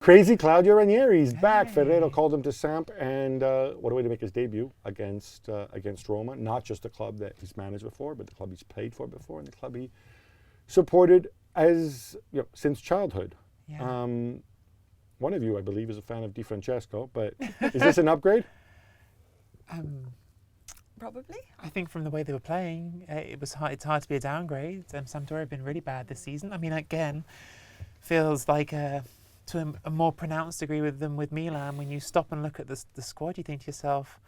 Crazy Claudio Ranieri is back. Ferrero called him to Samp, and what a way to make his debut against Roma. Not just the club that he's managed before, but the club he's played for before, and the club he supported as since childhood. Yeah. One of you, I believe, is a fan of Di Francesco, but is this an upgrade? Probably. I think from the way they were playing, it's hard to be a downgrade. Sampdoria have been really bad this season. I mean, again, feels like to a more pronounced degree with Milan. When you stop and look at the squad, you think to yourself,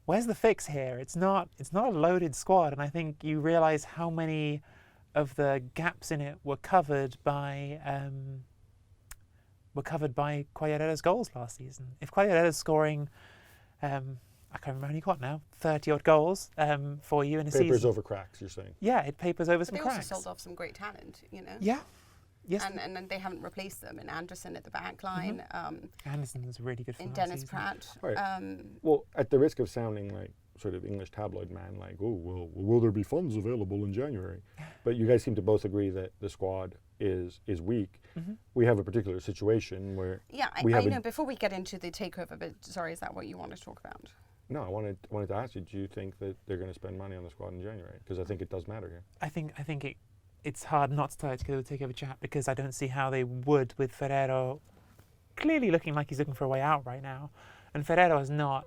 where's the fix here? It's not a loaded squad, and I think you realise how many of the gaps in it were covered by Quagliarella's goals last season. If Quagliarella's scoring, I can't remember how many you got now, 30-odd goals for you in a season. Papers over cracks, you're saying? Yeah, it papers over some they cracks. They also sold off some great talent, Yeah. Yes. And then they haven't replaced them. And Anderson at the back line. Anderson was really good for and last Dennis season. Pratt. Right. Well, at the risk of sounding like sort of English tabloid man, like, oh, well, will there be funds available in January? But you guys seem to both agree that the squad is weak. We have a particular situation where I know. Before we get into the takeover, but sorry, is that what you want to talk about? No, I wanted to ask you, do you think that they're going to spend money on the squad in January? Because I think it does matter here. I think it's hard not to tie it together with takeover chat, because I don't see how they would, with Ferrero clearly looking like he's looking for a way out right now. And Ferrero is not.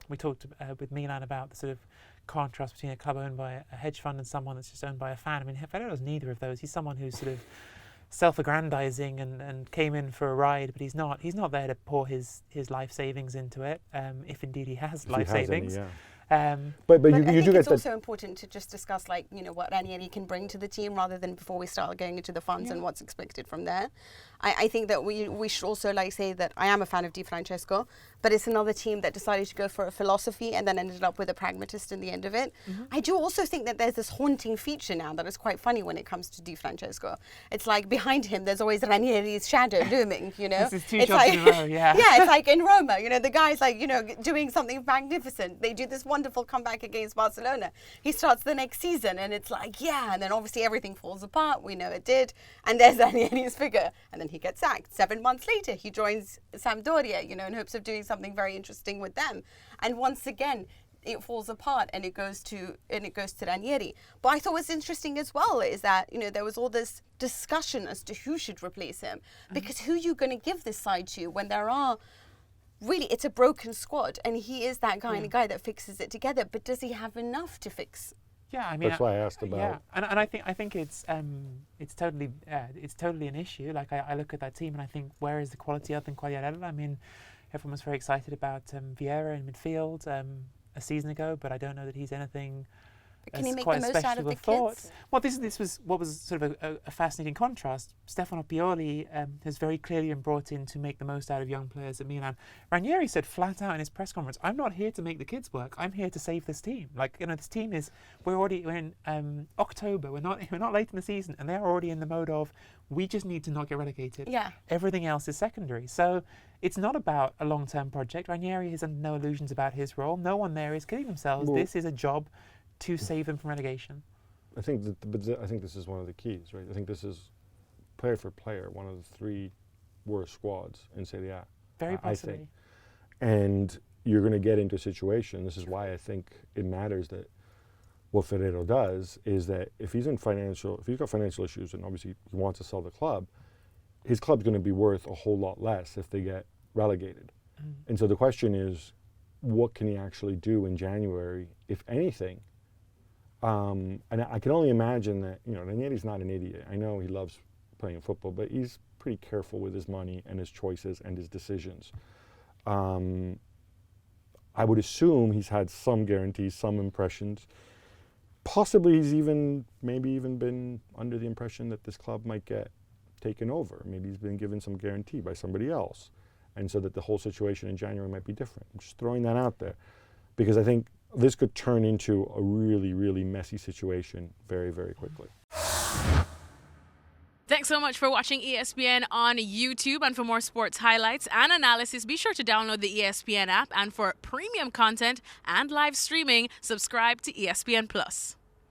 We talked with Milan about the sort of contrast between a club owned by a hedge fund and someone that's just owned by a fan. I mean, Ferrero's neither of those. He's someone who's sort of self-aggrandizing and came in for a ride, but he's not there to pour his life savings into it, if indeed he has life savings. But you do get it's also important to just discuss what Ranieri can bring to the team rather than before we start going into the funds and what's expected from there. I think that we should also say that I am a fan of Di Francesco, but it's another team that decided to go for a philosophy and then ended up with a pragmatist in the end of it. I do also think that there's this haunting feature now that is quite funny when it comes to Di Francesco. It's like behind him there's always Ranieri's shadow looming, This is two jobs in a row, yeah. Yeah, it's like in Roma, the guy's doing something magnificent. They do this wonderful comeback against Barcelona. He starts the next season and it's and then obviously everything falls apart. We know it did. And there's Ranieri's figure. And then he gets sacked. 7 months later, he joins Sampdoria, in hopes of doing something very interesting with them. And once again, it falls apart and it goes to Ranieri. But I thought what's interesting as well is that, there was all this discussion as to who should replace him. Because who are you going to give this side to when there are really, it's a broken squad, and he is that guy and a guy that fixes it together. But does he have enough to fix? Yeah, I mean, that's why I asked about. Yeah, and I think it's totally an issue. Like I look at that team and I think, where is the quality other than Quagliarella? I mean, everyone was very excited about Vieira in midfield a season ago, but I don't know that he's anything. Can he make the most out of the kids? Well, this was what was sort of a fascinating contrast. Stefano Pioli has very clearly been brought in to make the most out of young players at Milan. Ranieri said flat out in his press conference, "I'm not here to make the kids work. I'm here to save this team. This team we're in October. We're not late in the season, and they're already in the mode of we just need to not get relegated. Yeah. Everything else is secondary. So it's not about a long-term project. Ranieri has no illusions about his role. No one there is kidding themselves. This is a job to save them from relegation. I think this is one of the keys, right? I think this is, player for player, one of the 3 worst squads in Serie A. Very possibly. I think. And you're going to get into a situation, this is why I think it matters that what Ferrero does is that if he's got financial issues and obviously he wants to sell the club, his club's going to be worth a whole lot less if they get relegated. And so the question is, what can he actually do in January, if anything? And I can only imagine that, Ranieri's not an idiot. I know he loves playing football, but he's pretty careful with his money and his choices and his decisions. I would assume he's had some guarantees, some impressions. Possibly he's maybe even been under the impression that this club might get taken over. Maybe he's been given some guarantee by somebody else. And so that the whole situation in January might be different. I'm just throwing that out there because I think this could turn into a really, really messy situation very, very quickly. Thanks so much for watching ESPN on YouTube. And for more sports highlights and analysis, be sure to download the ESPN app. And for premium content and live streaming, subscribe to ESPN Plus.